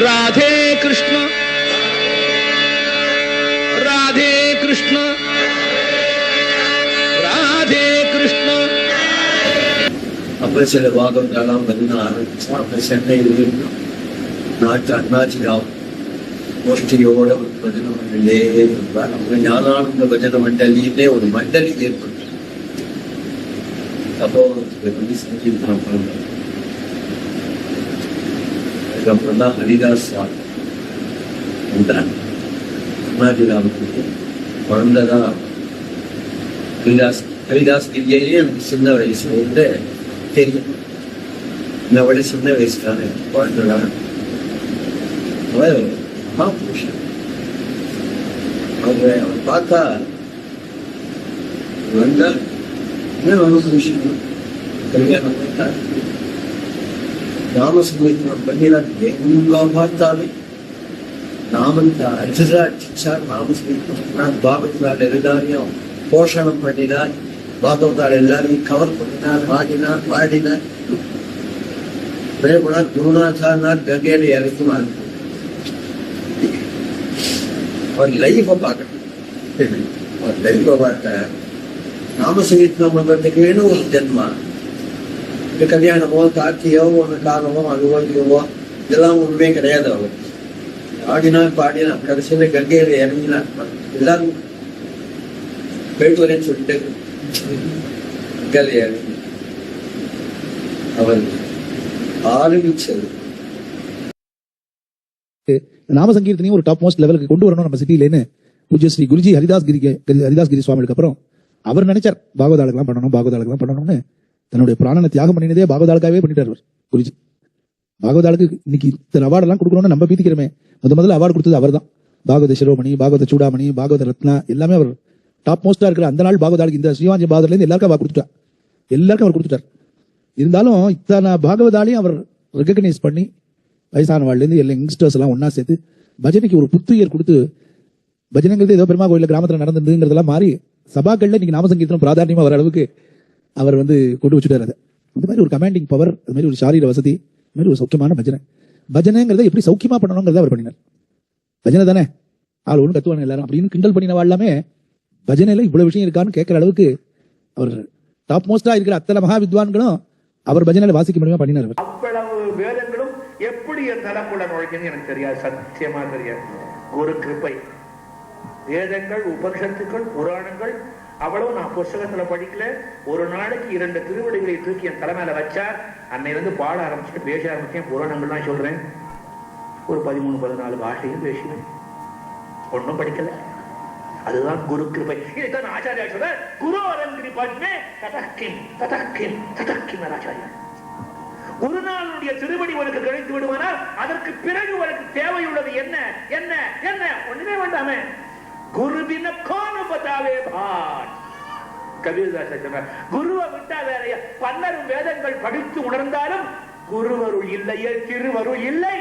राधे कृष्ण राधे कृष्ण राधे कृष्ण. அப்ப சில பாகவதாலாம் பதினாறு சென்னையில் நாட்டு அண்ணாச்சிராவ் கோஷ்டியோட ஒரு பஜன மண்டலே இருந்தார். அவங்க ஞானானந்த பஜன மண்டலியிலே ஒரு மண்டலி ஏற்பட்டு அப்போ சங்கீதம் பண்ணார். அதுக்கப்புறம் தான் ஹரிதாஸ் வந்தார். அண்ணாச்சிராவுக்கு குழந்தைதான் ஹரிதாஸ் கிரியிலேயே எனக்கு சின்ன வயசுல இருந்து தெரியும். இந்த விட சின்ன வயசுக்கான குழந்தைதான் மகாபுருஷன். அவர் பார்த்தா வந்தா மகாபுருஷன் கல்யாணம் பண்ணார். நாமசங்கீர்த்தனம் பண்ணினார். எங்க பார்த்தாலே நாமத்தை அர்ஜுனார் நாமசங்கீர்த்தனம் பாகவதால் எல்லாரையும் போஷணம் பண்ணினார். பாகவதால் எல்லாரையும் கவர் பண்ணினார். பாடினார். பிரேமனார் குருநாதார் கங்கையில இறக்குமார். அவர் லைஃபை பார்க்கணும். அவர் லைஃபை பார்த்த நாமசங்கீர்த்தனம் பண்றதுக்கு வேணும் ஒரு ஜென்மா. கல்யாணமோ கார்த்தியோ ஒன்று காரணமோ அதுவோ இதுவோ இதெல்லாம் ஒன்றுமே கிடையாது. அவர் பாடினா கடைசியில கங்கையில இறங்கினா எல்லாரும் போயிட்டு வரேன்னு சொல்லிட்டு கங்கையில இறங்கி அவர் ஆரம்பிச்சது. நாம சங்கீர்த்தனையும் ஒரு டாப் மோஸ்ட் லெவலுக்கு கொண்டு வரணும் நம்ம சிட்டிலேன்னு பூஜ்ய ஸ்ரீ குருஜி ஹரிதாஸ்கிரி சுவாமிக்கு அப்புறம் அவர் நினைச்சார் பாகவதாளுக்கெல்லாம் பண்ணணும்னு. தன்னுடைய பிராணனை தியாகம் பண்ணினதே பாகவதாளுக்காகவே பண்ணிட்டார் அவர் குருஜி. பாகவதாளுக்கு இன்னைக்கு இத்தனை அவார்டு எல்லாம் கொடுக்கணும்னு நம்ம பீத்திக்கிறோமே, முதல்ல அவார்டு கொடுத்தது அவர் தான். பாகவத சிரோமணி, பாகவத சூடாமணி, பாகவத ரத்னா எல்லாமே அவர் டாப் மோஸ்டா இருக்கிற அந்த நாள் பாகவதாளுக்கு இந்த ஸ்ரீவாஞ்சி பாகவதல இருந்து எல்லாருக்கும் அவர் கொடுத்துட்டார். இருந்தாலும் இத்தனை பாகவதாலையும் அவர் ரெகக்னைஸ் பண்ணி வயசானவாழ்ல இருந்து எல்லா யங்ஸ்டர்ஸ் எல்லாம் ஒன்னா சேர்த்து பஜனைக்கு ஒரு புத்துயிர் கொடுத்து, பஜனைங்கிறது ஏதோ பெருமா கோயில கிராமத்துல நடந்ததுங்கிறதெல்லாம் மாறி சபாக்கள்ல இன்னைக்கு நாமசங்கீர்த்தனம் பிராதானியமா வர அளவுக்கு அவர் கொண்டு வச்சுட்டார். அதை இந்த மாதிரி ஒரு கமாண்டிங் பவர், அது மாதிரி ஒரு சாரீர வசதி, இந்த மாதிரி ஒரு சௌக்கியமான பஜனைங்கிறத எப்படி சௌக்கியமா பண்ணணுங்கிறத அவர் பண்ணினார். பஜனை தானே ஆள் ஒன்று கத்துவாங்க எல்லாரும் அப்படின்னு கிண்டல் பண்ணினவா எல்லாமே பஜனையில இவ்வளவு விஷயம் இருக்கான்னு கேட்கிற அளவுக்கு அவர் டாப் மோஸ்டா இருக்கிற அத்தனை மகா வித்வான்களும் அவர் பஜனையில வாசிக்க முடியுமா பண்ணினார். அவ்வளவு வேதங்களும் எப்படி என் தலைக்குள்ள நுழைக்குன்னு எனக்கு தெரியாது, சத்தியமா தெரியாது. குரு கிருபை. வேதங்கள், உபனிஷத்துக்கள், புராணங்கள் அவ்வளவு நான் புஸ்தகத்துல படிக்கல. ஒரு நாளைக்கு 2 திருவடிகளை தூக்கி என் தலைமையில வச்சார். அன்னையிலிருந்து பாட ஆரம்பிச்சுட்டு பேச ஆரம்பிச்சேன். புராணங்கள்லாம் சொல்றேன். ஒரு 13-14 பாஷையும் பேசுவேன். ஒன்னும் படிக்கல. அதுதான் குரு கிருபை. இதைத்தான் ஆச்சாரியா சொல்ற, குரு அரங்கிரி பத்மே ததக்கிம் ஆச்சாரியா. ஒரு நாளுடைய திருவடி உனக்கு கிடைத்து விடுவானால் அதற்கு பிறகு உனக்கு தேவையுள்ளது என்ன என்ன என்ன ஒண்ணுமே வேண்டாமே. குருவின கோனு பதாவே பாட். கபீர்தாஸ் சொன்னார், குருவை விட்டா வேறைய 12 வேதங்கள் படித்து உணர்ந்தாலும் குருவருள் இல்லையே திருவருள் இல்லை.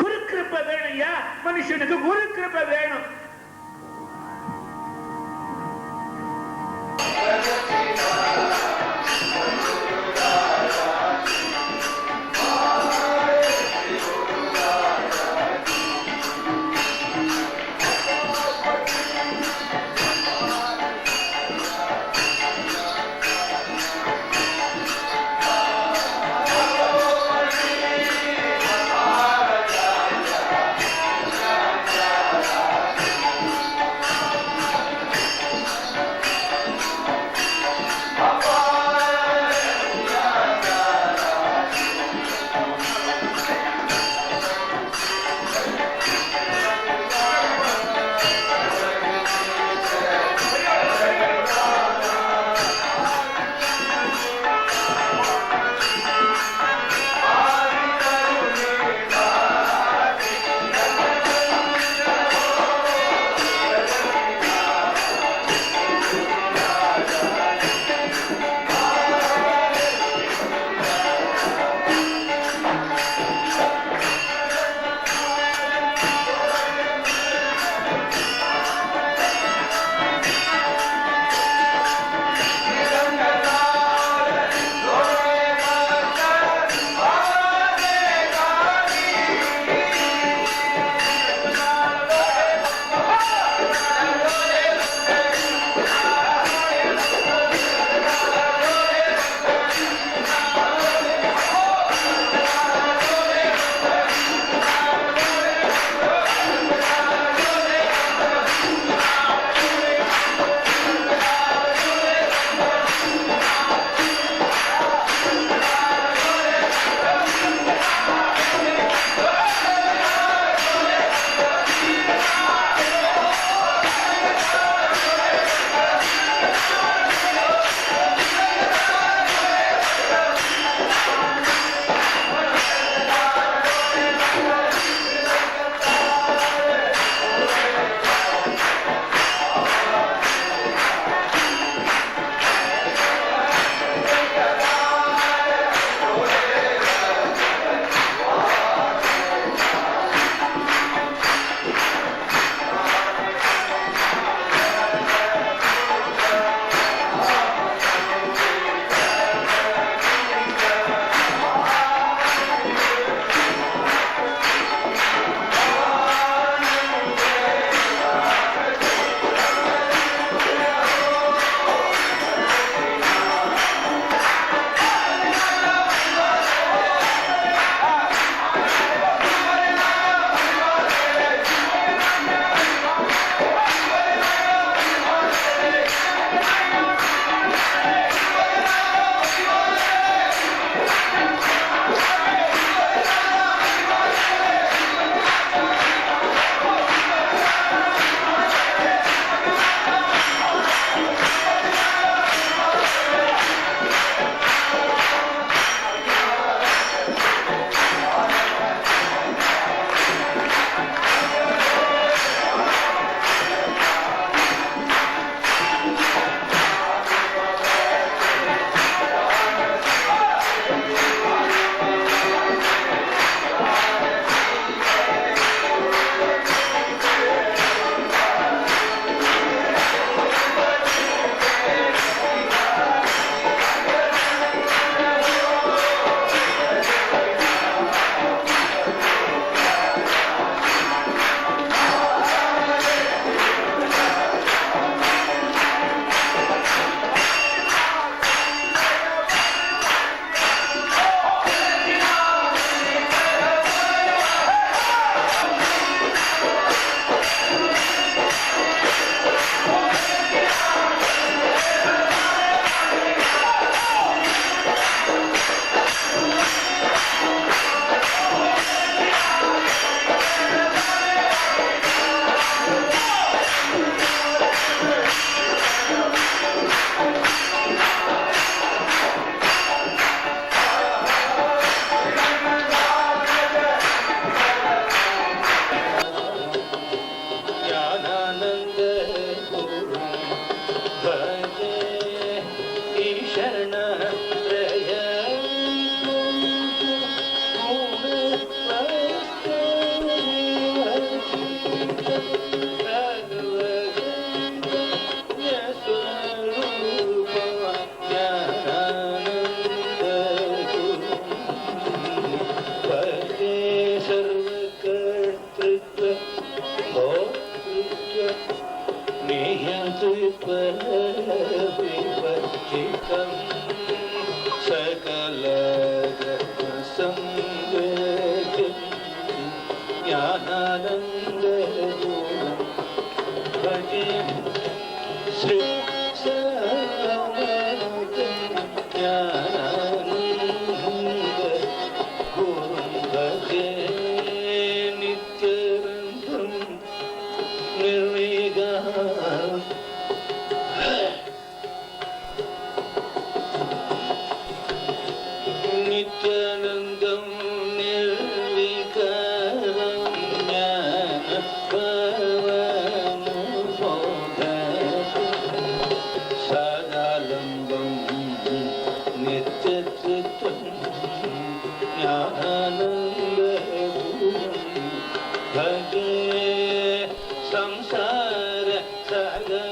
குரு கிருபை வேணும்யா, மனுஷனுக்கு குரு கிருபை வேணும். ಭಜೆ ಶ್ರೀ नित्यानंदम निर्विकारम ज्ञान भवन सदालंबम नित्यचित्तम ज्ञानानंद भजे संसार सागर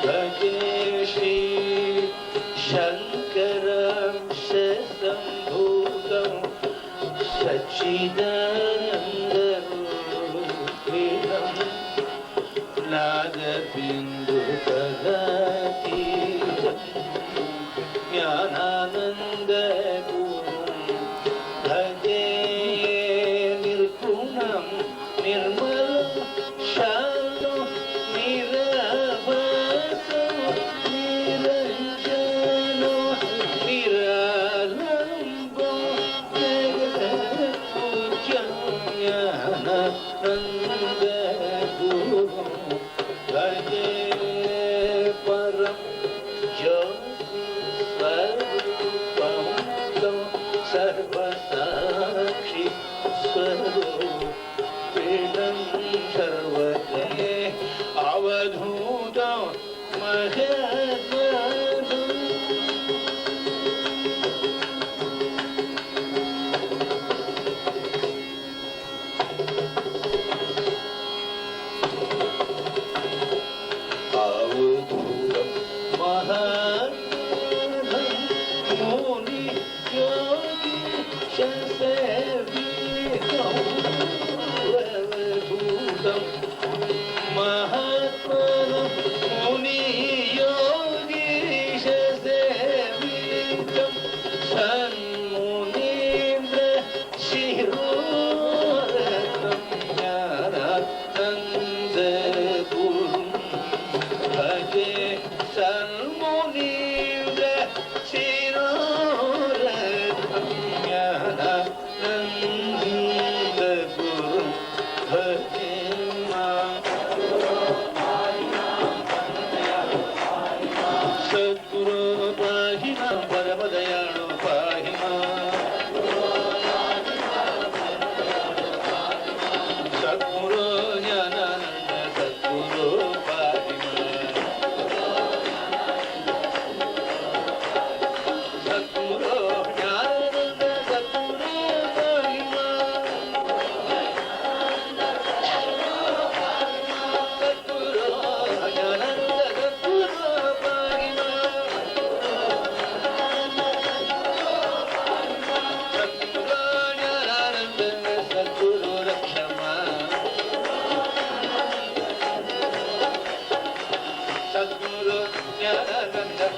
भजे श्री शंकरं शंभुगं सच्चिदानन्दरूपिणं नादबिन्दुपदातीतं ज्ञानानन्दगुरुं भजे निर्गुणं निर्मलं शान्तं भजे परम ज्योति स्वरूपं सर्वसाक्षि स्वरूपिणं सर्वते अवधूतं महद्गुणम्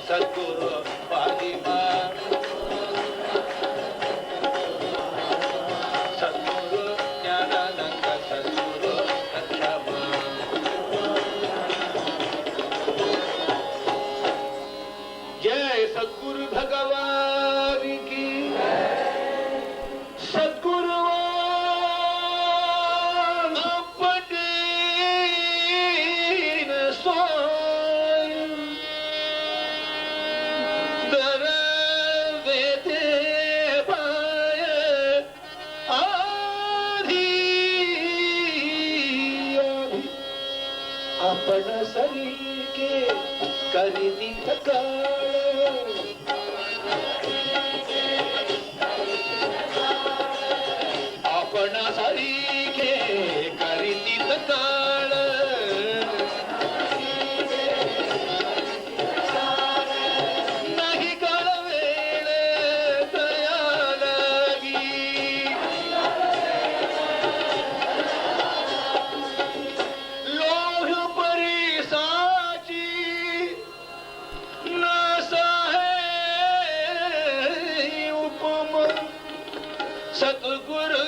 सद्गुरु पाहिमा सद्गुरु ज्ञानानंद सद्गुरु रक्षमा जय सद्गुरु भगवान की सद्गुरु आपण सरीके करिदित काळ आपण सरीके करिदित काळ नाही काळ वेळ दया लागी लोह परिसाची न ಸದ್ಗುರು